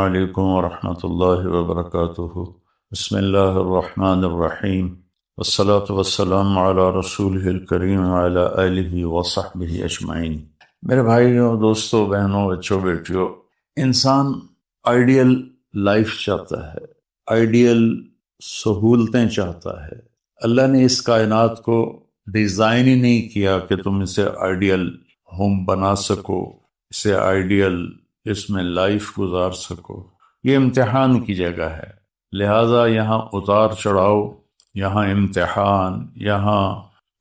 علیکم ورحمۃ اللہ وبرکاتہ۔ بسم اللہ الرحمن الرحیم، والصلاة والسلام علی رسولہ الکریم وعلی آلہ وصحبہ اجمعین۔ میرے بھائیوں، دوستوں، بہنوں، بچوں، بیٹیوں، انسان آئیڈیل لائف چاہتا ہے، آئیڈیل سہولتیں چاہتا ہے۔ اللہ نے اس کائنات کو ڈیزائن ہی نہیں کیا کہ تم اسے آئیڈیل ہوم بنا سکو، اسے آئیڈیل اس میں لائف گزار سکو۔ یہ امتحان کی جگہ ہے، لہذا یہاں اتار چڑھاؤ، یہاں امتحان، یہاں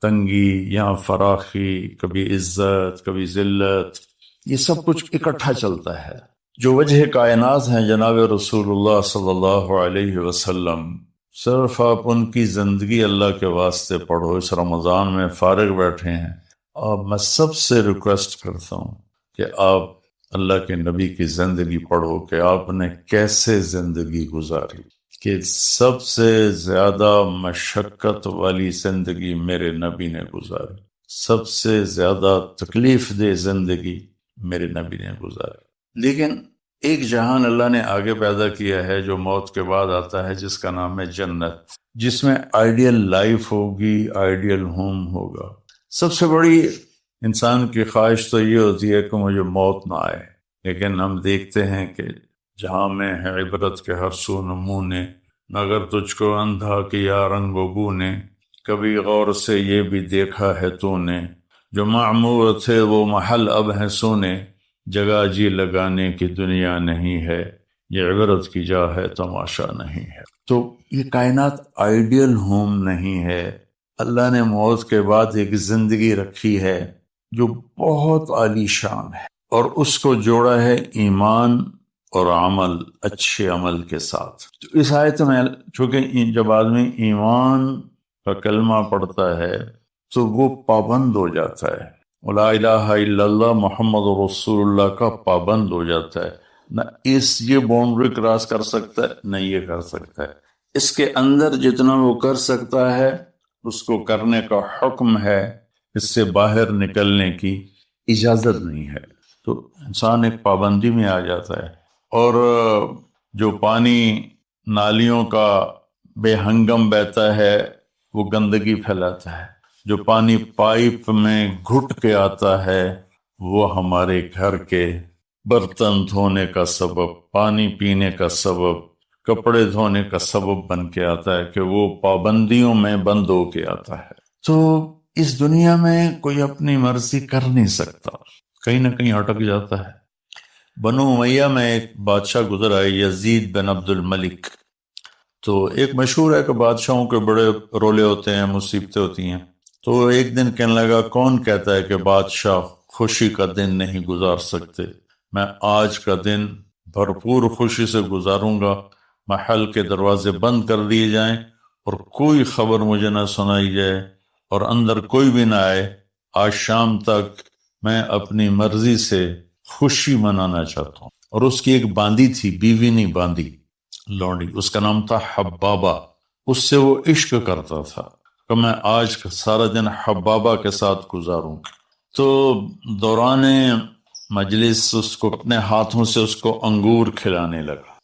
تنگی، یہاں فراخی، کبھی عزت، کبھی ذلت، یہ سب کچھ اکٹھا چلتا ہے۔ جو وجہ کائنات ہیں جناب رسول اللہ صلی اللہ علیہ وسلم، صرف آپ ان کی زندگی اللہ کے واسطے پڑھو۔ اس رمضان میں فارغ بیٹھے ہیں، اور میں سب سے ریکویسٹ کرتا ہوں کہ آپ اللہ کے نبی کی زندگی پڑھو کہ آپ نے کیسے زندگی گزاری، کہ سب سے زیادہ مشقت والی زندگی میرے نبی نے گزاری، سب سے زیادہ تکلیف دہ زندگی میرے نبی نے گزاری۔ لیکن ایک جہان اللہ نے آگے پیدا کیا ہے جو موت کے بعد آتا ہے، جس کا نام ہے جنت، جس میں آئیڈیل لائف ہوگی، آئیڈیل ہوم ہوگا۔ سب سے بڑی انسان کی خواہش تو یہ ہوتی ہے کہ مجھے موت نہ آئے، لیکن ہم دیکھتے ہیں کہ جہاں میں ہے عبرت کے ہر سو نمونے، مگر تجھ کو اندھا کیا رنگ و بو نے، کبھی غور سے یہ بھی دیکھا ہے تو نے، جو معمور تھے وہ محل اب ہیں سونے، جگہ جی لگانے کی دنیا نہیں ہے، یہ عبرت کی جا ہے تماشا نہیں ہے۔ تو یہ کائنات آئیڈیل ہوم نہیں ہے۔ اللہ نے موت کے بعد ایک زندگی رکھی ہے جو بہت عالی شان ہے، اور اس کو جوڑا ہے ایمان اور عمل، اچھے عمل کے ساتھ۔ تو اس آیت میں چونکہ جب آدمی ایمان کا کلمہ پڑھتا ہے تو وہ پابند ہو جاتا ہے، لا الہ الا اللہ محمد رسول اللہ کا پابند ہو جاتا ہے، نہ یہ باؤنڈری کراس کر سکتا ہے، نہ یہ کر سکتا ہے۔ اس کے اندر جتنا وہ کر سکتا ہے اس کو کرنے کا حکم ہے، اس سے باہر نکلنے کی اجازت نہیں ہے۔ تو انسان ایک پابندی میں آ جاتا ہے۔ اور جو پانی نالیوں کا بے ہنگم بہتا ہے وہ گندگی پھیلاتا ہے، جو پانی پائپ میں گھٹ کے آتا ہے وہ ہمارے گھر کے برتن دھونے کا سبب، پانی پینے کا سبب، کپڑے دھونے کا سبب بن کے آتا ہے، کہ وہ پابندیوں میں بند ہو کے آتا ہے۔ تو اس دنیا میں کوئی اپنی مرضی کر نہیں سکتا، کہیں نہ کہیں اٹک جاتا ہے۔ بنو امیہ میں ایک بادشاہ گزر آئے، یزید بن عبد الملک۔ تو ایک مشہور ہے کہ بادشاہوں کے بڑے رولے ہوتے ہیں، مصیبتیں ہوتی ہیں۔ تو ایک دن کہنے لگا، کون کہتا ہے کہ بادشاہ خوشی کا دن نہیں گزار سکتے؟ میں آج کا دن بھرپور خوشی سے گزاروں گا، محل کے دروازے بند کر دیے جائیں اور کوئی خبر مجھے نہ سنائی جائے اور اندر کوئی بھی نہ آئے۔ آج شام تک میں اپنی مرضی سے خوشی منانا چاہتا ہوں۔ اور اس کی ایک باندی تھی، بیوی نہیں باندی، لونڈی، اس کا نام تھا حبابہ۔ اس سے وہ عشق کرتا تھا کہ میں آج سارا دن حبابہ کے ساتھ گزاروں۔ تو دوران مجلس اس کو اپنے ہاتھوں سے اس کو انگور کھلانے لگا،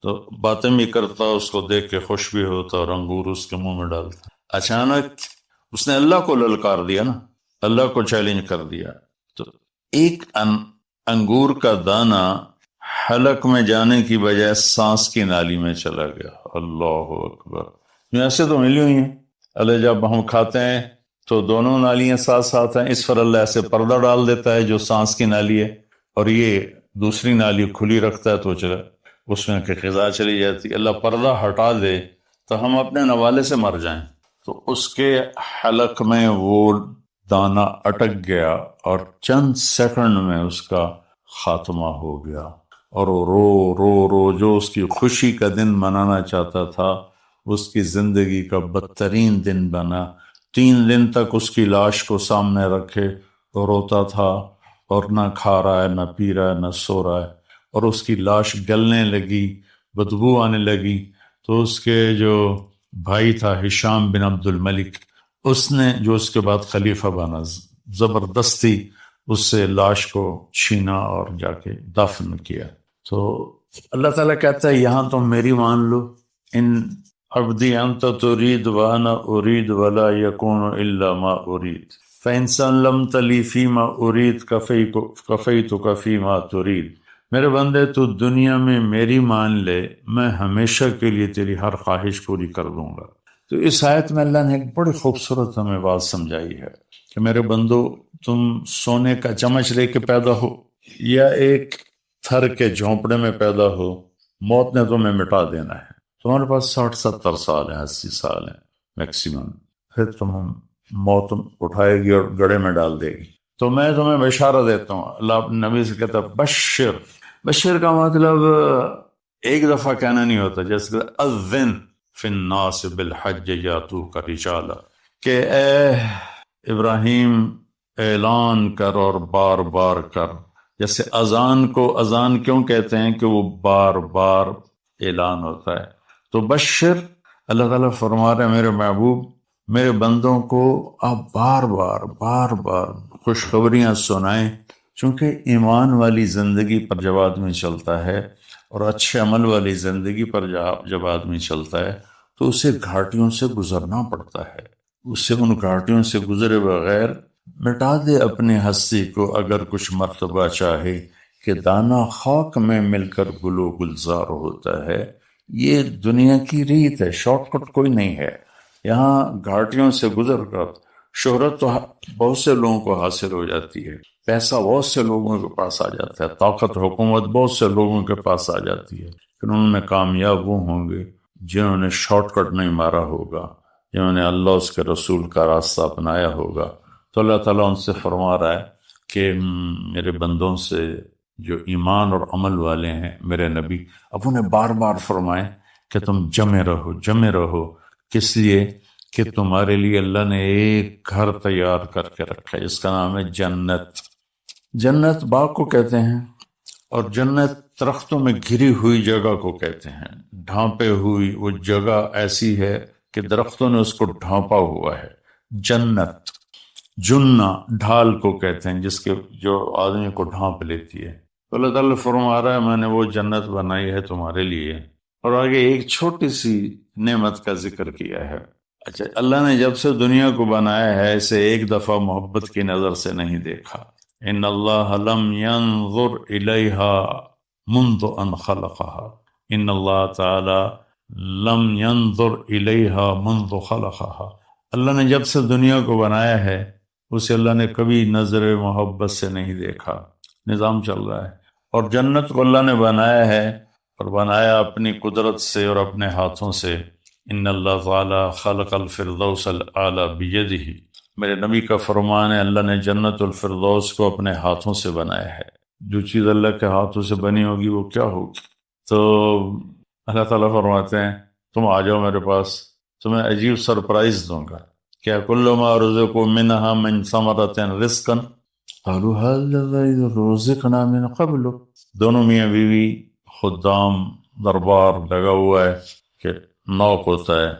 تو باتیں بھی کرتا، اس کو دیکھ کے خوش بھی ہوتا اور انگور اس کے منہ میں ڈالتا۔ اچانک اس نے اللہ کو للکار دیا نا، اللہ کو چیلنج کر دیا، تو ایک انگور کا دانہ حلق میں جانے کی بجائے سانس کی نالی میں چلا گیا۔ اللہ اکبر۔ ایسے تو ملی ہوئی ہیں، اللہ جب ہم کھاتے ہیں تو دونوں نالیاں ساتھ ساتھ ہیں، اس پر اللہ ایسے پردہ ڈال دیتا ہے جو سانس کی نالی ہے، اور یہ دوسری نالی کھلی رکھتا ہے تو چلا اس میں کہ غذا چلی جاتی۔ اللہ پردہ ہٹا دے تو ہم اپنے نوالے سے مر جائیں۔ تو اس کے حلق میں وہ دانہ اٹک گیا اور چند سیکنڈ میں اس کا خاتمہ ہو گیا، اور وہ رو رو رو جو اس کی خوشی کا دن منانا چاہتا تھا اس کی زندگی کا بدترین دن بنا۔ 3 دن تک اس کی لاش کو سامنے رکھے تو روتا تھا، اور نہ کھا رہا ہے، نہ پی رہا ہے، نہ سو رہا ہے، اور اس کی لاش گلنے لگی، بدبو آنے لگی۔ تو اس کے جو بھائی تھا ہشام بن عبد الملک، اس نے جو اس کے بعد خلیفہ بنا، زبردستی اس سے لاش کو چھینا اور جا کے دفن کیا۔ تو اللہ تعالیٰ کہتا ہے یہاں تم میری مان لو، ان عبدی انت ترید وانا ارید ولا یکون الا ما ارید فانسان لم تلی فیما ارید کفیتک فیما ترید، میرے بندے تو دنیا میں میری مان لے، میں ہمیشہ کے لیے تیری ہر خواہش پوری کر دوں گا۔ تو اس آیت میں اللہ نے ایک بڑی خوبصورت ہمیں بات سمجھائی ہے کہ میرے بندو، تم سونے کا چمچ لے کے پیدا ہو یا ایک تھر کے جھونپڑے میں پیدا ہو، موت نے تمہیں مٹا دینا ہے۔ تمہارے پاس 60-70 سال ہیں، 80 سال ہیں میکسیمم، پھر موت اٹھائے گی اور گڑھے میں ڈال دے گی۔ تو میں تمہیں بشارت دیتا ہوں، اللہ نبی سے کہتا ہے بشر۔ بشر کا مطلب ایک دفعہ کہنا نہیں ہوتا، جیسے اذن فی الناس بالحج یاتوک رجالا، کہ اے ابراہیم اعلان کر اور بار بار کر۔ جیسے اذان کو اذان کیوں کہتے ہیں کہ وہ بار بار اعلان ہوتا ہے۔ تو بشر، اللہ تعالیٰ فرما رہے ہیں میرے محبوب، میرے بندوں کو آپ بار بار خوشخبریاں سنائیں، چونکہ ایمان والی زندگی پر جب آدمی چلتا ہے اور اچھے عمل والی زندگی پر جب آدمی چلتا ہے تو اسے گھاٹیوں سے گزرنا پڑتا ہے، اسے ان گھاٹیوں سے گزرے بغیر مٹا دے اپنی ہستی کو اگر کچھ مرتبہ چاہے کہ دانہ خاک میں مل کر گل و گلزار ہوتا ہے۔ یہ دنیا کی ریت ہے، شارٹ کٹ کوئی نہیں ہے۔ یہاں گھاٹیوں سے گزر کر شہرت تو بہت سے لوگوں کو حاصل ہو جاتی ہے، پیسہ بہت سے لوگوں کے پاس آ جاتا ہے، طاقت حکومت بہت سے لوگوں کے پاس آ جاتی ہے، پھر ان میں کامیاب وہ ہوں گے جنہوں نے شارٹ کٹ نہیں مارا ہوگا، جنہوں نے اللہ اس کے رسول کا راستہ اپنایا ہوگا۔ تو اللہ تعالیٰ ان سے فرما رہا ہے کہ میرے بندوں سے جو ایمان اور عمل والے ہیں، میرے نبی اب انہیں بار بار فرمائیں کہ تم جمے رہو۔ کس لیے؟ کہ تمہارے لیے اللہ نے ایک گھر تیار کر کے رکھا ہے جس کا نام ہے جنت۔ جنت باغ کو کہتے ہیں، اور جنت درختوں میں گھری ہوئی جگہ کو کہتے ہیں، ڈھانپے ہوئی وہ جگہ ایسی ہے کہ درختوں نے اس کو ڈھانپا ہوا ہے۔ جنت جنہ ڈھال کو کہتے ہیں، جس کے جو آدمی کو ڈھانپ لیتی ہے۔ تو اللہ تعالیٰ فرما رہا ہے میں نے وہ جنت بنائی ہے تمہارے لیے، اور آگے ایک چھوٹی سی نعمت کا ذکر کیا ہے۔ اچھا، اللہ نے جب سے دنیا کو بنایا ہے اسے ایک دفعہ محبت کی نظر سے نہیں دیکھا۔ ان اللہ لم ينظر الیہا منذ ان خلقها، ان اللہ تعالی لم ينظر الیہا منذ خلقها، اللہ نے جب سے دنیا کو بنایا ہے اسے اللہ نے کبھی نظر محبت سے نہیں دیکھا۔ نظام چل رہا ہے، اور جنت کو اللہ نے بنایا ہے، اور بنایا اپنی قدرت سے اور اپنے ہاتھوں سے۔ ان اللہ تعالی خلق الفردوس الاعلی بیدہ، میرے نبی کا فرمان ہے اللہ نے جنت الفردوس کو اپنے ہاتھوں سے بنایا ہے۔ جو چیز اللہ کے ہاتھوں سے بنی ہوگی وہ کیا ہوگی؟ تو اللہ تعالیٰ فرماتے ہیں تم آ جاؤ میرے پاس، تمہیں عجیب سرپرائز دوں گا۔ کیا کل ما رزقوا منہا من ثمرۃ رزقا قالوا هذا رزقنا من قبل، دونوں میاں بیوی خدام دربار لگا ہوا ہے کہ نوک ہوتا ہے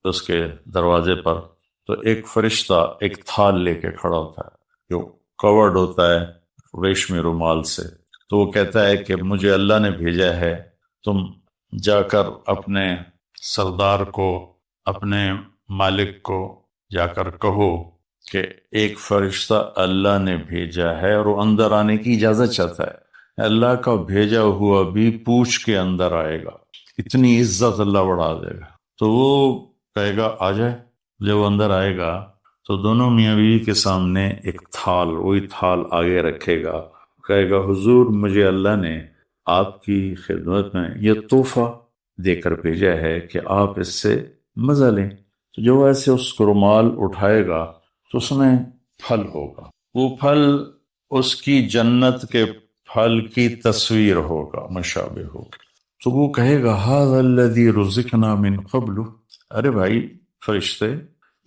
اس کے دروازے پر، تو ایک فرشتہ ایک تھال لے کے کھڑا ہوتا ہے جو کورڈ ہوتا ہے ریشمی رومال سے، تو وہ کہتا ہے کہ مجھے اللہ نے بھیجا ہے، تم جا کر اپنے سردار کو، اپنے مالک کو جا کر کہو کہ ایک فرشتہ اللہ نے بھیجا ہے اور وہ اندر آنے کی اجازت چاہتا ہے۔ اللہ کا بھیجا ہوا بھی پوچھ کے اندر آئے گا، اتنی عزت اللہ بڑھا دے گا۔ تو وہ کہے گا آ جائے، جب وہ اندر آئے گا تو دونوں میاں بیوی کے سامنے ایک تھال، وہی تھال آگے رکھے گا، کہے گا حضور مجھے اللہ نے آپ کی خدمت میں یہ تحفہ دے کر بھیجا ہے کہ آپ اس سے مزہ لیں۔ تو جو ایسے اس کو رومال اٹھائے گا تو اس میں پھل ہوگا، وہ پھل اس کی جنت کے پھل کی تصویر ہوگا، مشابہ ہوگا۔ تو وہ کہے گا ھذا الذی رزقنا من قبل، ارے بھائی فرشتے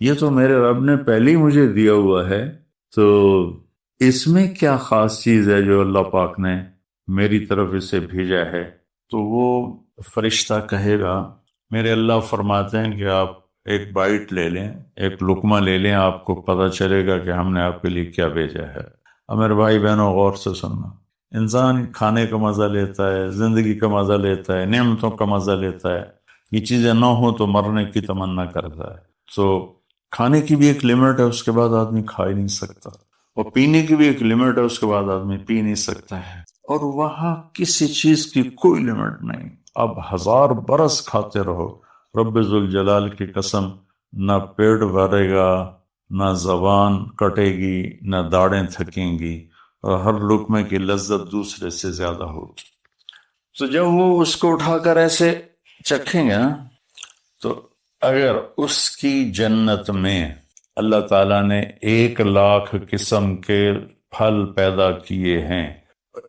یہ تو میرے رب نے پہلے ہی مجھے دیا ہوا ہے، تو اس میں کیا خاص چیز ہے جو اللہ پاک نے میری طرف اسے بھیجا ہے؟ تو وہ فرشتہ کہے گا میرے اللہ فرماتے ہیں کہ آپ ایک بائٹ لے لیں، ایک لقمہ لے لیں، آپ کو پتہ چلے گا کہ ہم نے آپ کے لیے کیا بھیجا ہے۔ اب میرے بھائی بہنوں غور سے سننا، انسان کھانے کا مزہ لیتا ہے، زندگی کا مزہ لیتا ہے، نعمتوں کا مزہ لیتا ہے، یہ چیزیں نہ ہوں تو مرنے کی تمنا کرتا ہے۔ تو کھانے کی بھی ایک لمٹ ہے، اس کے بعد آدمی کھا ہی نہیں سکتا، اور پینے کی بھی ایک لمٹ ہے، اس کے بعد آدمی پی نہیں سکتا ہے، اور وہاں کسی چیز کی کوئی لمٹ نہیں۔ اب 1000 برس کھاتے رہو، رب ذوالجلال کی قسم، نہ پیٹ بھرے گا، نہ زبان کٹے گی، نہ داڑیں تھکیں گی، اور ہر لقمے کی لذت دوسرے سے زیادہ ہوگی۔ تو جب وہ اس کو اٹھا کر ایسے چکھیں گے نا، تو اگر اس کی جنت میں اللہ تعالیٰ نے 1,00,000 قسم کے پھل پیدا کیے ہیں،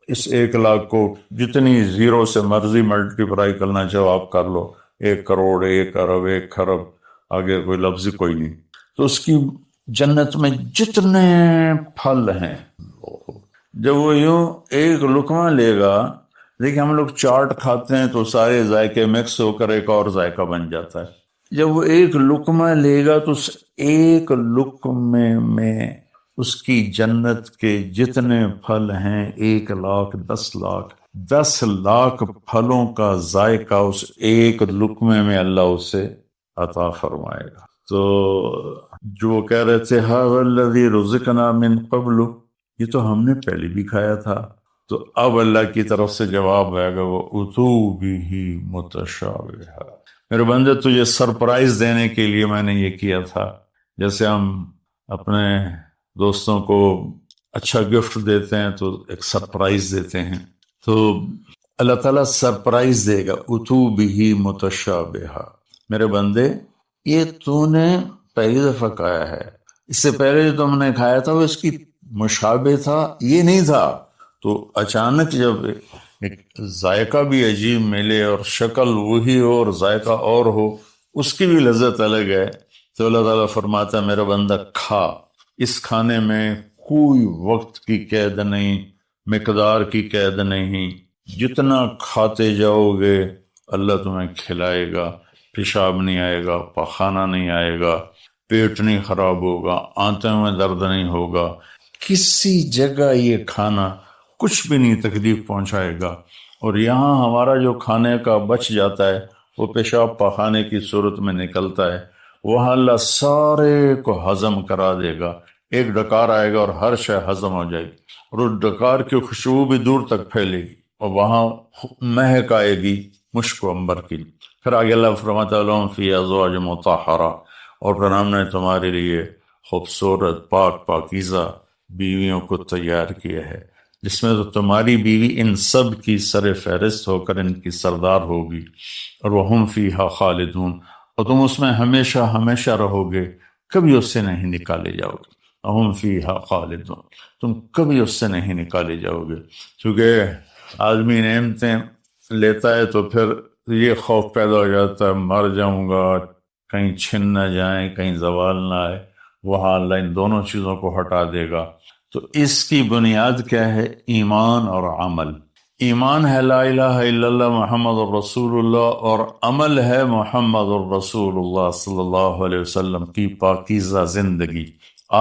اس 1,00,000 کو جتنی زیرو سے مرضی ملٹیپلائی کرنا چاہو آپ کر لو، 1 کروڑ، 1 ارب، 1 خرب، آگے کوئی لفظ کوئی نہیں۔ تو اس کی جنت میں جتنے پھل ہیں، جب وہ یوں ایک لقمہ لے گا، دیکھیں ہم لوگ چاٹ کھاتے ہیں تو سارے ذائقے مکس ہو کر ایک اور ذائقہ بن جاتا ہے، جب وہ ایک لقمہ لے گا تو اس ایک لقمے میں اس کی جنت کے جتنے پھل ہیں، 1,00,000، 10,00,000، 10,00,000 پھلوں کا ذائقہ اس ایک لقمے میں اللہ اسے عطا فرمائے گا۔ تو جو کہہ رہے تھے هَذَا الَّذِي رُزِقْنَا مِن قَبْلُ، یہ تو ہم نے پہلے بھی کھایا تھا، تو اب اللہ کی طرف سے جواب آئے گا، وہ اتو بِهِ متشابہا، میرے بندے تجھے سرپرائز دینے کے لیے میں نے یہ کیا تھا۔ جیسے ہم اپنے دوستوں کو اچھا گفٹ دیتے ہیں تو ایک سرپرائز دیتے ہیں، تو اللہ تعالیٰ سرپرائز دے گا، اتو بِهِ متشابہا، میرے بندے یہ تو نے پہلی دفعہ کھایا ہے، اس سے پہلے جو تم نے کھایا تھا وہ اس کی مشابہ تھا، یہ نہیں تھا۔ تو اچانک جب ایک ذائقہ بھی عجیب ملے اور شکل وہی ہو اور ذائقہ اور ہو، اس کی بھی لذت الگ ہے، تو اللہ تعالیٰ فرماتا ہے میرا بندہ کھا، اس کھانے میں کوئی وقت کی قید نہیں، مقدار کی قید نہیں، جتنا کھاتے جاؤ گے اللہ تمہیں کھلائے گا، پیشاب نہیں آئے گا، پخانہ نہیں آئے گا، پیٹ نہیں خراب ہوگا، آنتوں میں درد نہیں ہوگا، کسی جگہ یہ کھانا کچھ بھی نہیں تکلیف پہنچائے گا۔ اور یہاں ہمارا جو کھانے کا بچ جاتا ہے وہ پیشاب پخانے کی صورت میں نکلتا ہے، وہاں اللہ سارے کو ہضم کرا دے گا، ایک ڈکار آئے گا اور ہر شے ہضم ہو جائے گی، اور اس ڈکار کی خوشبو بھی دور تک پھیلے گی، اور وہاں مہک آئے گی مشک و عنبر کی۔ پھر آگے اللہ فرماتا ہے لَهُمْ فِيهَا أَزْوَاجٌ مُطَهَّرَةٌ، اور پھر ہم نے تمہارے لیے خوبصورت پاک پاکیزہ بیویوں کو تیار کیا ہے، جس میں تو تمہاری بیوی ان سب کی سر فہرست ہو کر ان کی سردار ہوگی، اور وَهُمْ فِيهَا خَالِدُونَ، اور تم اس میں ہمیشہ ہمیشہ رہو گے، کبھی اس سے نہیں نکالے جاؤ گے، وَهُمْ فِيهَا خَالِدُونَ، تم کبھی اس سے نہیں نکالے جاؤ گے۔ کیونکہ آدمی نعمتیں لیتا ہے تو پھر یہ خوف پیدا ہو جاتا ہے مر جاؤں گا، کہیں چھن نہ جائیں، کہیں زوال نہ آئے، وہاں اللہ ان دونوں چیزوں کو ہٹا دے گا۔ تو اس کی بنیاد کیا ہے؟ ایمان اور عمل۔ ایمان ہے لا الہ الا اللہ محمد الرسول اللہ، اور عمل ہے محمد الرسول اللہ صلی اللہ علیہ وسلم کی پاکیزہ زندگی،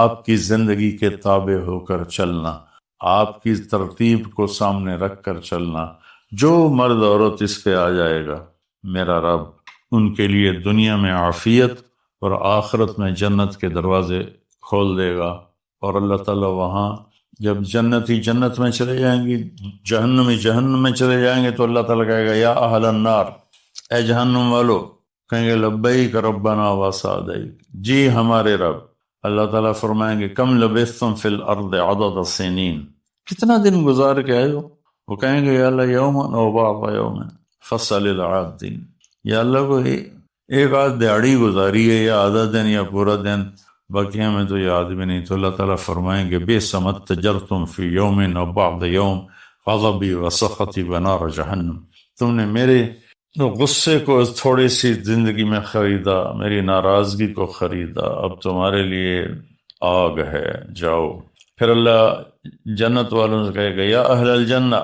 آپ کی زندگی کے تابع ہو کر چلنا، آپ کی ترتیب کو سامنے رکھ کر چلنا۔ جو مرد عورت اس پہ آ جائے گا، میرا رب ان کے لیے دنیا میں عافیت اور آخرت میں جنت کے دروازے کھول دے گا، اور اللہ تعالیٰ وہاں جب جنتی جنت میں چلے جائیں گے، جہنمی جہنم میں چلے جائیں گے، تو اللہ تعالیٰ کہے گا یا اہل النار، اے جہنم والو، کہیں گے لبیک ربنا وسعدیک، جی ہمارے رب۔ اللہ تعالیٰ فرمائیں گے کم لبثتم فی الارض عدد السنین، کتنا دن گزار کے آئے ہو؟ وہ کہیں گے یا اللہ یوما او بعض یوم فصل العادین، یا اللہ کو ایک آدھ دیہڑی گزاری ہے، یا آدھا دن یا پورا دن، باقی ہمیں تو یاد بھی نہیں۔ تو اللہ تعالیٰ فرمائیں گے بئس ما اتجرتم فی یوم او بعض یوم غضبی وسخطی ونار جہنم، تم نے میرے غصے کو تھوڑی سی زندگی میں خریدا، میری ناراضگی کو خریدا، اب تمہارے لیے آگ ہے، جاؤ۔ پھر اللہ جنت والوں سے کہے گا یا اہل الجنہ،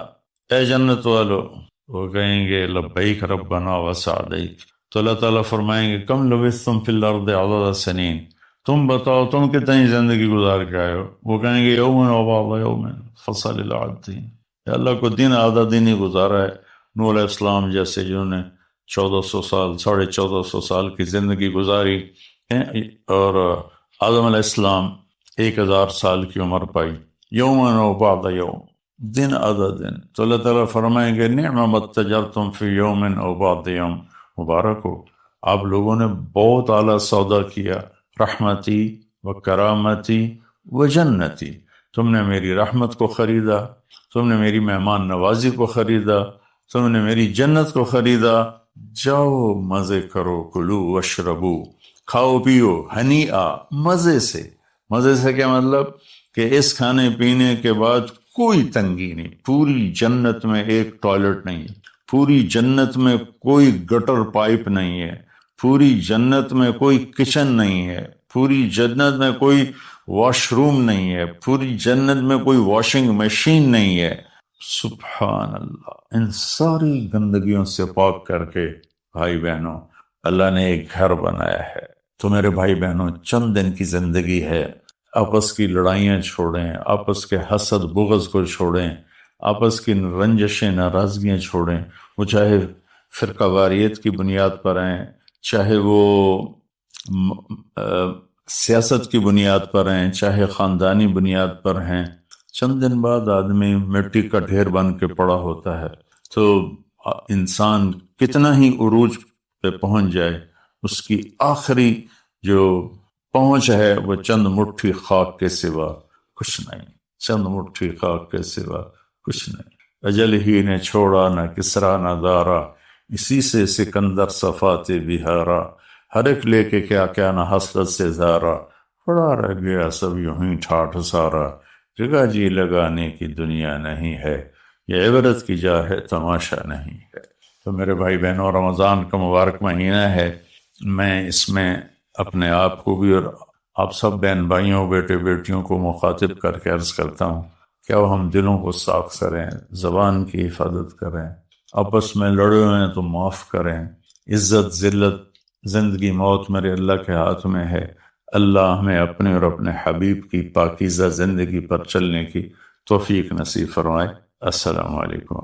اے جنت والو، وہ کہیں گے لبیک ربنا وسعدیک، تو اللہ تعالیٰ فرمائیں گے کم لبثتم فی الارض عدد سنین، تم بتاؤ تم کتنی زندگی گزار کے آئے ہو؟ وہ کہیں گے یوم و بعض یوم فصل العادین، کہ اللہ کو دن آدھا دن ہی گزارا ہے۔ نوح علیہ السلام جیسے جنہوں نے 1400 سال 1450 سال کی زندگی گزاری ہیں، اور آدم علیہ السلام 1000 سال کی عمر پائی، یومن و بعد یوم، دن آدھا دن۔ تو اللہ تعالیٰ فرمائیں گے نعم ما اتجرتم فی یوم او بعد یوم، مبارک ہو آپ لوگوں نے بہت اعلیٰ سودا کیا، رحمتی و کرامتی و جنتی، تم نے میری رحمت کو خریدا، تم نے میری مہمان نوازی کو خریدا، تم نے میری جنت کو خریدا، جاؤ مزے کرو، کلو واشربو، کھاؤ پیو، ہنی آ، مزے سے۔ مزے سے کیا مطلب کہ اس کھانے پینے کے بعد کوئی تنگی نہیں، پوری جنت میں ایک ٹوائلٹ نہیں ہے، پوری جنت میں کوئی گٹر پائپ نہیں ہے، پوری جنت میں کوئی کچن نہیں ہے، پوری جنت میں کوئی واش روم نہیں ہے، پوری جنت میں کوئی واشنگ مشین نہیں ہے۔ سبحان اللہ، ان ساری گندگیوں سے پاک کر کے بھائی بہنوں اللہ نے ایک گھر بنایا ہے۔ تو میرے بھائی بہنوں چند دن کی زندگی ہے، آپس کی لڑائیاں چھوڑیں، آپس کے حسد بغض کو چھوڑیں، آپس کی رنجشیں ناراضگیاں چھوڑیں، وہ چاہے فرقہ واریت کی بنیاد پر ہیں، چاہے وہ سیاست کی بنیاد پر ہیں، چاہے خاندانی بنیاد پر ہیں۔ چند دن بعد آدمی مٹی کا ڈھیر بن کے پڑا ہوتا ہے، تو انسان کتنا ہی عروج پہ پہنچ جائے، اس کی آخری جو پہنچ ہے وہ چند مٹھی خاک کے سوا کچھ نہیں، چند مٹھی خاک کے سوا کچھ نہیں۔ اجل ہی نے چھوڑا نہ کسرا نہ دارا، اسی سے سکندر صفات بہارا، ہر ایک لے کے کیا کیا نہ حسرت سے زارا، پڑا رہ گیا سب یوں ہی ٹھاٹھ سارا، جگہ جی لگانے کی دنیا نہیں ہے، یہ عبرت کی جا ہے تماشا نہیں ہے۔ تو میرے بھائی بہنوں رمضان کا مبارک مہینہ ہے، میں اس میں اپنے آپ کو بھی اور آپ سب بہن بھائیوں بیٹے بیٹیوں کو مخاطب کر کے عرض کرتا ہوں کہ اب ہم دلوں کو صاف کریں، زبان کی حفاظت کریں، آپس میں لڑے ہوئے ہیں تو معاف کریں، عزت ذلت زندگی موت میرے اللہ کے ہاتھ میں ہے، اللہ ہمیں اپنے اور اپنے حبیب کی پاکیزہ زندگی پر چلنے کی توفیق نصیب فرمائے۔ السلام علیکم۔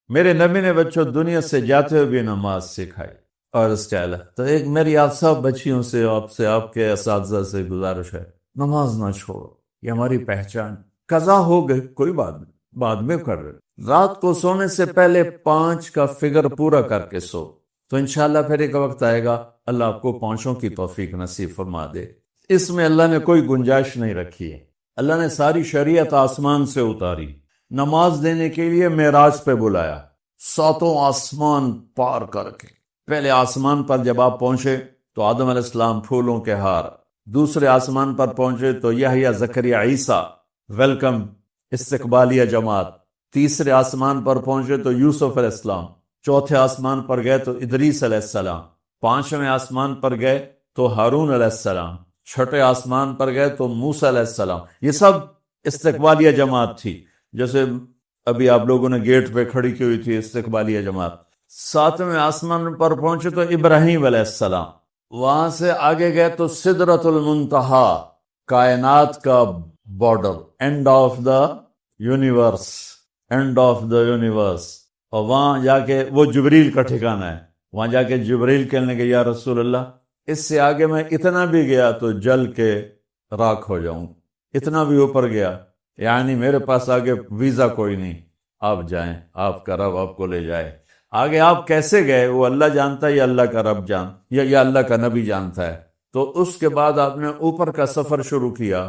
میرے نبی نے بچوں دنیا سے جاتے ہوئے بھی نماز سکھائی اور اس کے علاوہ تو ایک میری آپ سب بچیوں سے آپ کے اساتذہ سے گزارش ہے، نماز نہ چھوڑو، یہ ہماری پہچان۔ قضا ہو گئی کوئی بات نہیں، بعد میں کر رہے، رات کو سونے سے پہلے 5 کا فگر پورا کر کے سو، تو انشاءاللہ پھر ایک وقت آئے گا اللہ آپ کو 5 کی توفیق نصیب فرما دے۔ اس میں اللہ نے کوئی گنجائش نہیں رکھی ہے، اللہ نے ساری شریعت آسمان سے اتاری، نماز دینے کے لیے معراج پہ بلایا، 7 آسمان پار کر کے۔ پہلے آسمان پر جب آپ پہنچے تو آدم علیہ السلام پھولوں کے ہار، دوسرے آسمان پر پہنچے تو یحییٰ زکریا عیسیٰ ویلکم استقبالیہ جماعت، تیسرے آسمان پر پہنچے تو یوسف علیہ السلام، چوتھے آسمان پر گئے تو ادریس علیہ السلام، 5ویں آسمان پر گئے تو ہارون علیہ السلام، 6 آسمان پر گئے تو موسیٰ علیہ السلام۔ یہ سب استقبالیہ جماعت تھی، جیسے ابھی آپ لوگوں نے گیٹ پہ کھڑی کی ہوئی تھی استقبالیہ جماعت۔ 7ویں آسمان پر پہنچے تو ابراہیم علیہ السلام، وہاں سے آگے گئے تو سدرۃ المنتہا، کائنات کا border, and of the universe, and of the universe, اور وہاں جا کے وہ جبریل کا ٹھکانہ ہے، وہاں جا کے جبریل کہنے کہ یا رسول اللہ اس سے آگے میں اتنا بھی گیا تو جل کے راکھ ہو جاؤں، اتنا بھی اوپر گیا یعنی میرے پاس آگے ویزا کوئی نہیں، آپ جائیں، آپ کا رب آپ کو لے جائے۔ آگے آپ کیسے گئے وہ اللہ جانتا ہے یا اللہ کا رب یا اللہ کا نبی جانتا ہے۔ تو اس کے بعد آپ نے اوپر کا سفر شروع کیا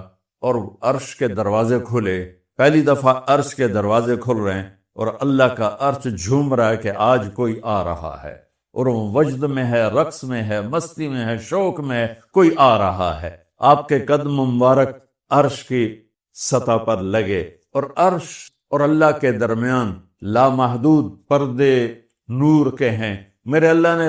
اور عرش کے دروازے کھلے، پہلی دفعہ عرش کے دروازے کھل رہے ہیں اور اللہ کا عرش جھوم رہا ہے کہ آج کوئی آ رہا ہے، اور وہ وجد میں ہے، رقص میں ہے، مستی میں ہے، شوق میں ہے، کوئی آ رہا ہے۔ آپ کے قدم مبارک عرش کی سطح پر لگے، اور عرش اور اللہ کے درمیان لامحدود پردے نور کے ہیں۔ میرے اللہ نے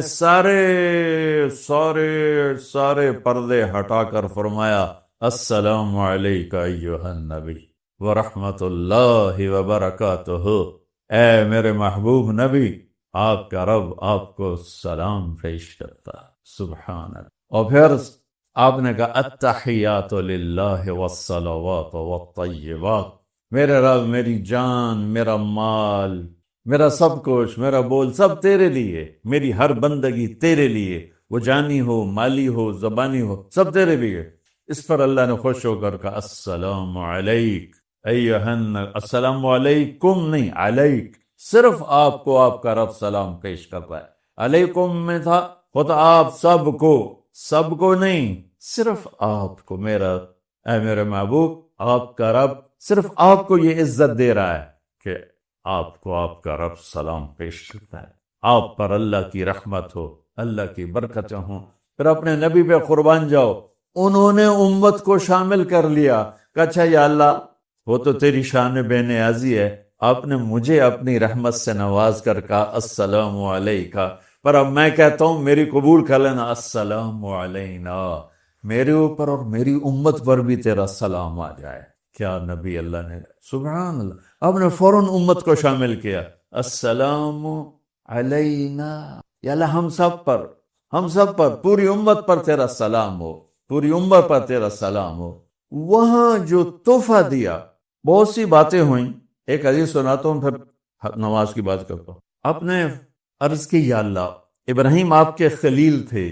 سارے پردے ہٹا کر فرمایا السلام علیکہ ایھا النبی ورحمۃ اللہ وبرکاتہ، اے میرے محبوب نبی آپ کا رب آپ کو سلام پیش کرتا ہے۔ سبحان اللہ۔ اور پھر آپ نے کہا التحیات للہ والصلوات والطیبات، میرے رب میری جان، میرا مال، میرا سب کچھ، میرا بول سب تیرے لیے، میری ہر بندگی تیرے لیے، وہ جانی ہو، مالی ہو، زبانی ہو، سب تیرے لیے۔ اس پر اللہ نے خوش ہو کر کہا السلام علیک ایہن، السلام علیکم نہیں، علیک، صرف آپ کو آپ کا رب سلام پیش کرتا ہے۔ علیکم میں تھا ہوتا آپ سب کو، سب کو نہیں، صرف آپ کو، میرا اے میرے محبوب، آپ کا رب صرف آپ کو یہ عزت دے رہا ہے کہ آپ کو آپ کا رب سلام پیش کرتا ہے، آپ پر اللہ کی رحمت ہو، اللہ کی برکتیں ہوں۔ پھر اپنے نبی پہ قربان جاؤ، انہوں نے امت کو شامل کر لیا کہ اچھا یا اللہ وہ تو تیری شان بے نیازی ہے، آپ نے مجھے اپنی رحمت سے نواز کر کہا السلام علیکہ، پر اب میں کہتا ہوں میری قبول کر لینا السلام علینا، میرے اوپر اور میری امت پر بھی تیرا سلام آ جائے۔ کیا نبی اللہ نے، سبحان اللہ، آپ نے فوراً امت کو شامل کیا، السلام علینا، یا اللہ ہم سب پر، ہم سب پر، پوری امت پر تیرا سلام ہو، پوری امت پر تیرا سلام ہو۔ وہاں جو تحفہ دیا، بہت سی باتیں ہوئیں، ایک حدیث سناتا ہوں پھر نماز کی بات کرتا ہوں۔ آپ نے عرض کی یا اللہ ابراہیم آپ کے خلیل تھے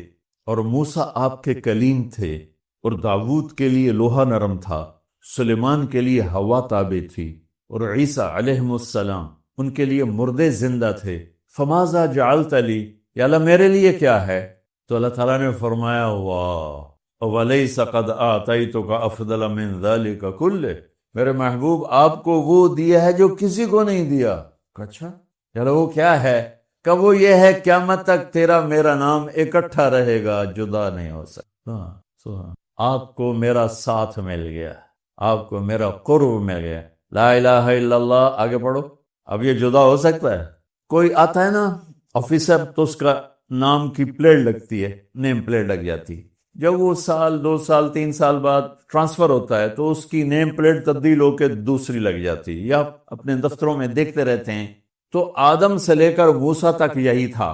اور موسیٰ آپ کے کلیم تھے، اور داود کے لیے لوہا نرم تھا، سلیمان کے لیے ہوا تابع تھی، اور عیسیٰ علیہ السلام ان کے لیے مردے زندہ تھے، فماذا جعلت لی، یا اللہ میرے لیے کیا ہے؟ تو اللہ تعالیٰ نے فرمایا واہ وَلَيْسَ قَدْ آتَيْتُكَ أَفْضَلَ مِنْ ذَلِكَ كُلِّهِ، میرے محبوب آپ کو وہ دیا ہے جو کسی کو نہیں دیا۔ اچھا چلو وہ کیا ہے؟ کہ وہ یہ ہے قیامت تک تیرا میرا نام اکٹھا رہے گا، جدا نہیں ہو سکتا۔ آپ کو میرا ساتھ مل گیا، آپ کو میرا قرب مل گیا، لا الہ الا اللہ، آگے پڑھو۔ اب یہ جدا ہو سکتا ہے؟ کوئی آتا ہے نا آفیسر، تو اس کا نام کی پلیٹ لگتی ہے، نیم پلیٹ لگ جاتی، جب وہ سال 2 سال 3 سال بعد ٹرانسفر ہوتا ہے تو اس کی نیم پلیٹ تبدیل ہو کے دوسری لگ جاتی، یا اپنے دفتروں میں دیکھتے رہتے ہیں۔ تو آدم سے لے کر موسیٰ تک یہی تھا،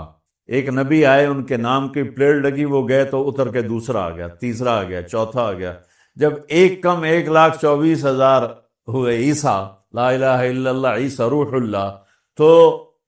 ایک نبی آئے، ان کے نام کی پلیٹ لگی، وہ گئے تو اتر کے دوسرا آ گیا، تیسرا آ گیا، چوتھا آ گیا، جب ایک کم 1,24,000 ہوئے عیسیٰ، لا الہ الا اللہ عیسیٰ روح اللہ، تو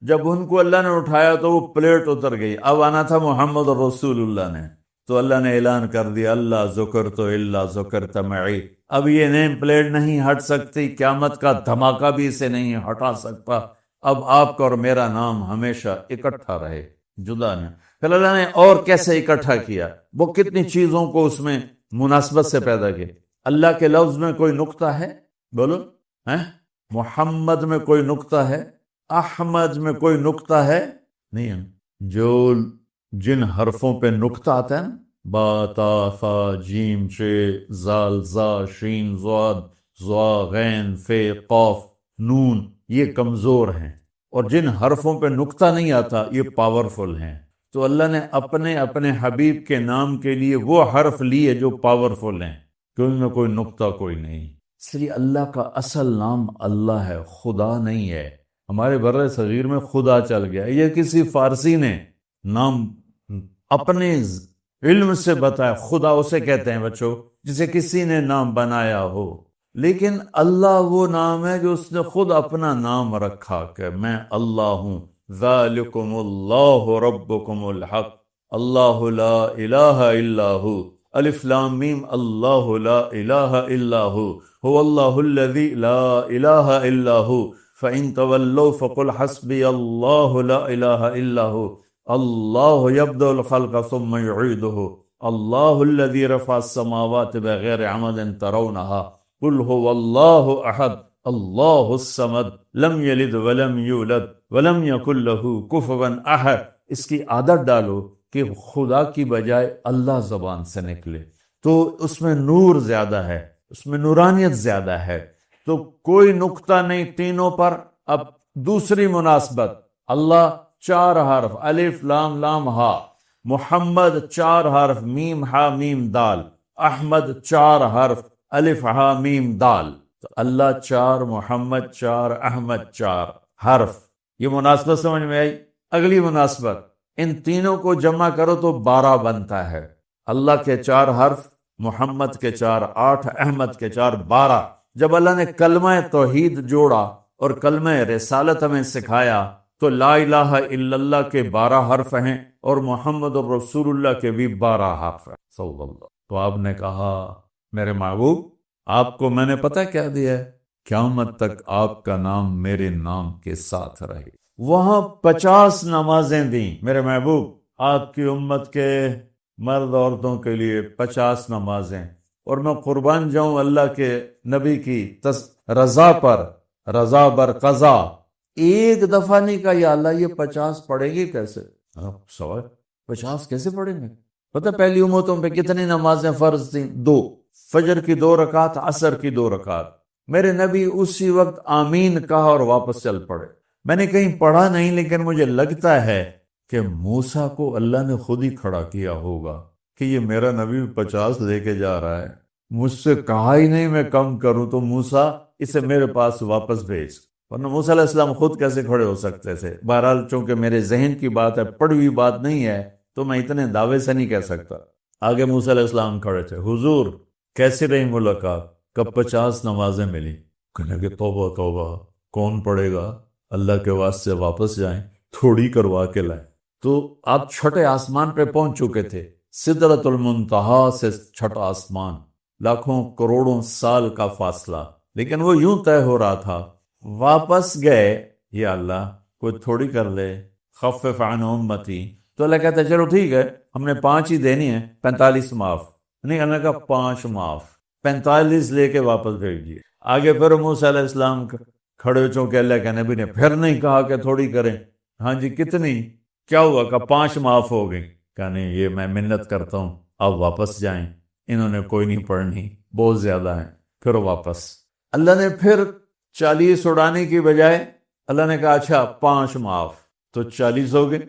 جب ان کو اللہ نے اٹھایا تو وہ پلیٹ اتر گئی، اب آنا تھا محمد رسول اللہ نے، تو اللہ نے اعلان کر دیا اللہ ذکرت الا ذکرت معی، اب یہ نیم پلیٹ نہیں ہٹ سکتی، قیامت کا دھماکہ بھی اسے نہیں ہٹا سکتا، اب آپ کا اور میرا نام ہمیشہ اکٹھا رہے، جدا نہیں۔ پھر اللہ نے اور کیسے اکٹھا کیا، وہ کتنی چیزوں کو اس میں مناسبت سے پیدا کیا۔ اللہ کے لفظ میں کوئی نقطہ ہے؟ بولو، ہیں؟ محمد میں کوئی نقطہ ہے؟ احمد میں کوئی نقطہ ہے؟ نہیں ہے۔ جو جن حرفوں پہ نقطہ آتا ہے نا، با تا فا جیم چے زال زا شین زاد زوا غین فے قاف نون، یہ کمزور ہیں، اور جن حرفوں پہ نقطہ نہیں آتا یہ پاورفل ہیں۔ تو اللہ نے اپنے حبیب کے نام کے لیے وہ حرف لیے جو پاورفل ہیں، کہ ان میں کوئی نقطہ کوئی نہیں۔ اس لیے اللہ کا اصل نام اللہ ہے، خدا نہیں ہے۔ ہمارے بر صغیر میں خدا چل گیا، یہ کسی فارسی نے نام اپنے علم سے بتایا، خدا اسے کہتے ہیں بچوں جسے کسی نے نام بنایا ہو، لیکن اللہ وہ نام ہے جو اس نے خود اپنا نام رکھا کہ میں اللہ ہوں، ذالکم اللہ ربکم الحق، اللہ لا الہ الا ہو، الف لام میم، اللہ لا الہ الا ہو، هو اللہ الذی لا الہ الا ہو، فَإِن تَوَلَّوْا فَقُلْ حَسْبِيَ اللَّهُ لَا إِلَهَ إِلَّا هُوَ اللَّهُ يَبْدَأُ الْخَلْقَ ثُمَّ يُعِيدُهُ اللَّهُ الَّذِي رَفَعَ السَّمَاوَاتِ بِغَيْرِ عَمَدٍ تَرَوْنَهَا قُلْ هُوَ اللَّهُ أَحَدٌ اللَّهُ الصَّمَدُ لَمْ يَلِدْ وَلَمْ يُولَدْ وَلَمْ يَكُنْ لَهُ كُفُوًا أَحَدٌ۔ اس کی عادت ڈالو کہ خدا کی بجائے اللہ زبان سے نکلے، تو اس میں نور زیادہ ہے، اس میں نورانیت زیادہ ہے۔ تو کوئی نقطہ نہیں تینوں پر۔ اب دوسری مناسبت، اللہ 4 حرف، الف لام لام ہا، محمد 4 حرف، میم ہا میم دال، احمد 4 حرف، الف ہا میم دال، تو اللہ 4، محمد 4، احمد 4 حرف۔ یہ مناسبت سمجھ میں آئی؟ اگلی مناسبت، ان تینوں کو جمع کرو تو 12 بنتا ہے۔ اللہ کے 4 حرف، محمد کے 4 8، احمد کے 4 12، جب اللہ نے کلمہ توحید جوڑا اور کلمہ رسالت ہمیں سکھایا تو لا الہ الا اللہ کے 12 حرف ہیں اور محمد رسول اللہ کے بھی 12 حرف ہیں صلی اللہ۔ تو آپ نے کہا میرے محبوب آپ کو میں نے پتہ کیا دیا ہے؟ قیامت تک آپ کا نام میرے نام کے ساتھ رہے۔ وہاں 50 نمازیں دیں میرے محبوب، آپ کی امت کے مرد عورتوں کے لیے 50 نمازیں، اور میں قربان جاؤں اللہ کے نبی کی رضا پر، رضا بر قضا، ایک دفعہ نہیں کہا یا اللہ یہ 50 پڑھیں گے کیسے؟ سوال 50 کیسے پڑھیں گے؟ پتہ پہلی امتوں پہ کتنی نمازیں فرض تھیں؟ 2، فجر کی 2 رکعت، عصر کی 2 رکعت۔ میرے نبی اسی وقت آمین کہا اور واپس چل پڑے۔ میں نے کہیں پڑھا نہیں، لیکن مجھے لگتا ہے کہ موسیٰ کو اللہ نے خود ہی کھڑا کیا ہوگا کہ یہ میرا نبی 50 لے کے جا رہا ہے، مجھ سے کہا ہی نہیں میں کم کروں، تو موسیٰ اسے میرے پاس واپس بھیج۔ ورنہ موسیٰ علیہ السلام خود کیسے کھڑے ہو سکتے تھے؟ بہرحال چونکہ میرے ذہن کی بات ہے، پڑھی ہوئی بات نہیں ہے، تو میں اتنے دعوے سے نہیں کہہ سکتا۔ آگے موسیٰ علیہ السلام کھڑے تھے، حضور کیسی رہی ملاقات؟ کب 50 نمازیں ملی؟ کہنے کہ توبہ توبہ، کون پڑھے گا؟ اللہ کے واسطے واپس جائیں، تھوڑی کروا کے لائیں۔ تو آپ چھٹے آسمان پہ پہنچ چکے تھے، سدرۃ المنتہا سے چھٹا آسمان، لاکھوں کروڑوں سال کا فاصلہ، لیکن وہ یوں طے ہو رہا تھا۔ واپس گئے، یا اللہ کوئی تھوڑی کر لے، خفف عن امتی، تو اللہ کہتا ہے چلو ٹھیک ہے، ہم نے 5 ہی دینی ہے، 45 معاف نہیں، اللہ کا 5 معاف، 45 لے کے واپس بھیج دیے۔ آگے پھر موسیٰ علیہ السلام کھڑے ہو، چونکہ اللہ کے نبی نے پھر نہیں کہا کہ تھوڑی کریں، ہاں جی کتنی؟ کیا ہوا؟ کہ 5 معاف ہو گئی۔ کہ نہیں، یہ میں منت کرتا ہوں، آپ واپس جائیں، انہوں نے کوئی نہیں پڑھنی، بہت زیادہ ہیں۔ پھر واپس اللہ نے پھر 40 اڑانے کی بجائے اللہ نے کہا اچھا 5 معاف، تو 40 ہو گئے۔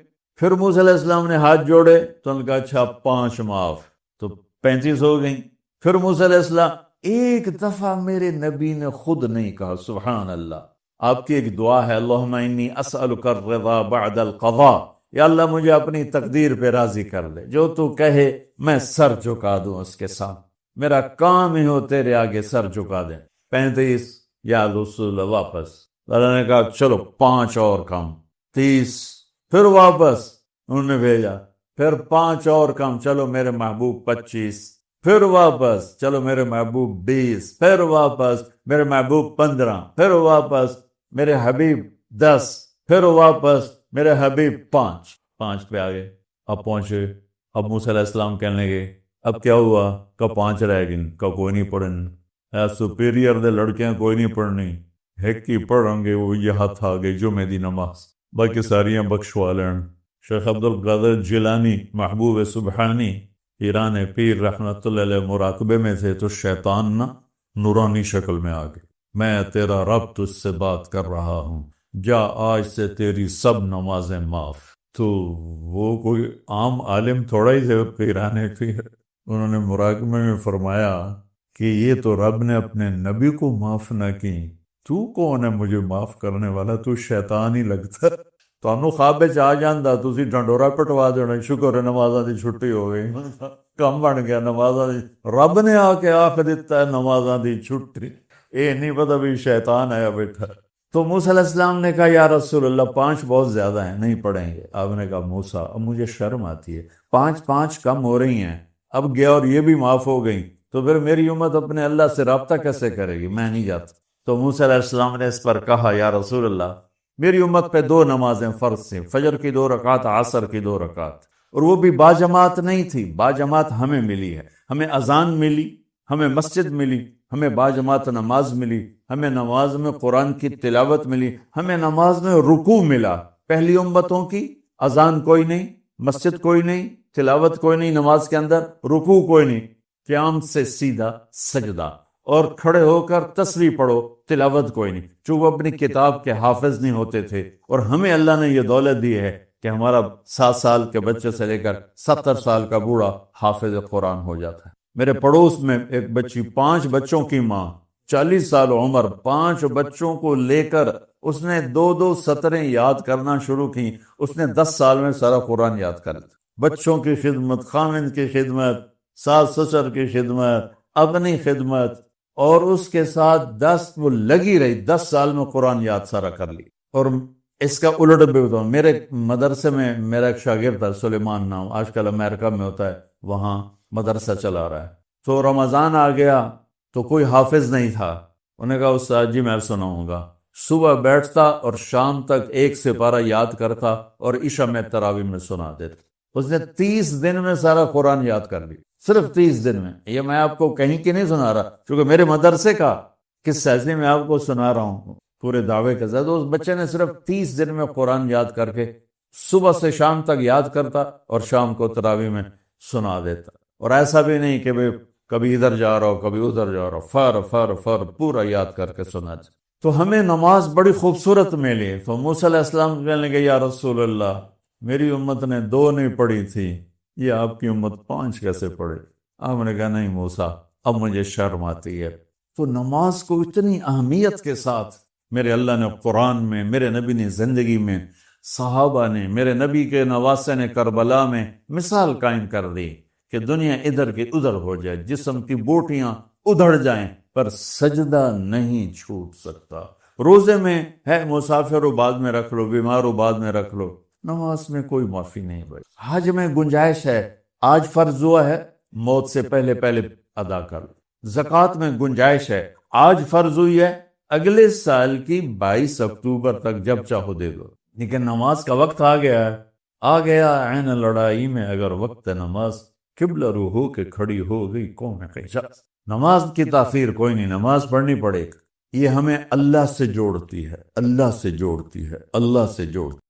پھر موسیٰ علیہ السلام نے ہاتھ جوڑے تو انہوں نے کہا اچھا 5 معاف، تو 35 ہو گئیں۔ پھر موسیٰ علیہ السلام ایک دفعہ میرے نبی نے خود نہیں کہا، سبحان اللہ۔ آپ کی ایک دعا ہے، اللہم انی اسألک الرضا بعد القضاء، یا اللہ مجھے اپنی تقدیر پہ راضی کر لے، جو تو کہے میں سر جھکا دوں اس کے ساتھ، میرا کام ہی ہو تیرے آگے سر جھکا دیں۔ 35 یا رسول واپس، اللہ نے کہا چلو 5 اور کم، 30، پھر واپس انہوں نے بھیجا، پھر 5 اور کم، چلو میرے محبوب 25، پھر واپس چلو میرے محبوب 20، پھر واپس میرے محبوب 15، پھر واپس میرے حبیب 10، پھر واپس میرے حبیب 5 پہ آگے۔ اب پہنچے، اب موسیٰ علیہ السلام کہنے لگے اب کیا ہوا؟ کہ 5 رہ گئے، کہ کوئی نہیں پڑھن، سپیریئر دے لڑکیاں کوئی نہیں پڑھنی، ایک ہی پڑھیں گے، وہ یہ ہاتھ آگے جمعے دی نماز، باقی ساریاں بخشوا لین۔ شیخ عبد القادر جیلانی محبوب سبحانی ایران پیر رحمت اللہ علیہ مراقبے میں تھے، تو شیطان نا نورانی شکل میں آ گئے، میں تیرا رب تجھ سے بات کر رہا ہوں، جا آج سے تیری سب نمازیں معاف۔ تو وہ کوئی عام عالم تھوڑا ہی تھے پیران پیر، انہوں نے مراقبے میں فرمایا کہ یہ تو رب نے اپنے نبی کو معاف نہ کی، تو کون ہے مجھے معاف کرنے والا؟ تو شیطان ہی لگتا۔ تانوں خواب وچ آ جاندا تسی ڈنڈورا پٹوا دینا، شکر ہے نمازاں دی چھٹی ہو گئی، کم بن گیا نمازاں دی، رب نے آ کے آکھ دیتا ہے نمازاں دی چھٹی، اے نہیں پتہ بھی شیطان آیا بیٹھا۔ تو موسیٰ علیہ السلام نے کہا یا رسول اللہ 5 بہت زیادہ ہیں، نہیں پڑھیں گے۔ آپ نے کہا موسیٰ اب مجھے شرم آتی ہے، 5 کم ہو رہی ہیں، اب گیا اور یہ بھی معاف ہو گئی، تو پھر میری امت اپنے اللہ سے رابطہ کیسے کرے گی؟ میں نہیں جاتا۔ تو موسیٰ علیہ السلام نے اس پر کہا یا رسول اللہ میری امت پہ 2 نمازیں فرض تھیں، فجر کی 2 رکعت، عصر کی 2 رکعت، اور وہ بھی باجماعت نہیں تھی، باجماعت ہمیں ملی ہے، ہمیں اذان ملی، ہمیں مسجد ملی، ہمیں باجماعت نماز ملی، ہمیں نماز میں قرآن کی تلاوت ملی، ہمیں نماز میں رکوع ملا۔ پہلی امتوں کی اذان کوئی نہیں، مسجد کوئی نہیں، تلاوت کوئی نہیں، نماز کے اندر رکوع کوئی نہیں، قیام سے سیدھا سجدہ، اور کھڑے ہو کر تسبیح پڑھو، تلاوت کوئی نہیں، چونکہ وہ اپنی کتاب کے حافظ نہیں ہوتے تھے۔ اور ہمیں اللہ نے یہ دولت دی ہے کہ ہمارا 7 سال کے بچے سے لے کر 70 سال کا بوڑھا حافظ قرآن ہو جاتا ہے۔ میرے پڑوس میں ایک بچی، 5 بچوں کی ماں، 40 سال عمر، 5 بچوں کو لے کر اس نے 2 سطریں یاد کرنا شروع کی، اس نے 10 سال میں سارا قرآن یاد کر لیا۔ بچوں کی خدمت، خامند کی خدمت، ساس سسر کی خدمت، اپنی خدمت، اور اس کے ساتھ 10 وہ لگی رہی، 10 سال میں قرآن یاد سارا کر لی۔ اور اس کا الٹ بھی بتاؤں، میرے مدرسے میں میرا ایک شاگرد تھا سلیمان نام، آج کل امریکہ میں ہوتا ہے، وہاں مدرسہ چلا رہا ہے۔ تو رمضان آ گیا تو کوئی حافظ نہیں تھا، انہوں نے کہا استاد جی میں سناؤں گا۔ صبح بیٹھتا اور شام تک 1 سپارہ یاد کرتا اور عشاء میں تراویح میں سنا دیتا۔ اس نے 30 دن میں سارا قرآن یاد کر لی، صرف 30 دن میں۔ یہ میں آپ کو کہیں کی نہیں سنا رہا، کیونکہ میرے مدرسے کا قصہ ہے، میں آپ کو سنا رہا ہوں پورے دعوے کے ساتھ۔ اس بچے نے صرف 30 دن میں قرآن یاد کر کے صبح سے شام تک یاد کرتا اور شام کو تراویح میں سنا دیتا۔ اور ایسا بھی نہیں کہ کبھی ادھر جا رہا ہو کبھی ادھر جا رہا ہو، فر پورا یاد کر کے سناتا۔ تو ہمیں نماز بڑی خوبصورت ملی۔ تو موسیٰ علیہ السلام کہنے لگے یا رسول اللہ، میری امت نے 2 نہیں پڑھی تھی، یہ آپ کی امت 5 کیسے پڑھے؟ آپ نے کہا نہیں موسیٰ، اب مجھے شرم آتی ہے۔ تو نماز کو اتنی اہمیت کے ساتھ میرے اللہ نے قرآن میں، میرے نبی نے زندگی میں، صحابہ نے، میرے نبی کے نواسے نے کربلا میں مثال قائم کر دی کہ دنیا ادھر کی ادھر ہو جائے، جسم کی بوٹیاں ادھڑ جائیں پر سجدہ نہیں چھوٹ سکتا۔ روزے میں ہے مسافر ہو بعد میں رکھ لو، بیمار ہو بعد میں رکھ لو، نماز میں کوئی معافی نہیں بھائی۔ حج میں گنجائش ہے، آج فرض ہوا ہے موت سے پہلے ادا کر لو۔ زکوٰۃ میں گنجائش ہے، آج فرض ہوئی ہے اگلے سال کی 22 اکتوبر تک جب چاہو دے دو۔ لیکن نماز کا وقت آ گیا ہے، آ گیا عین لڑائی میں اگر وقت نماز، قبلہ رو ہو کے کھڑی ہو گئی قوم قجاز۔ نماز کی تاخیر کوئی نہیں، نماز پڑھنی پڑے گی۔ یہ ہمیں اللہ سے جوڑتی ہے، اللہ سے جوڑتی ہے، اللہ سے جوڑتی ہے۔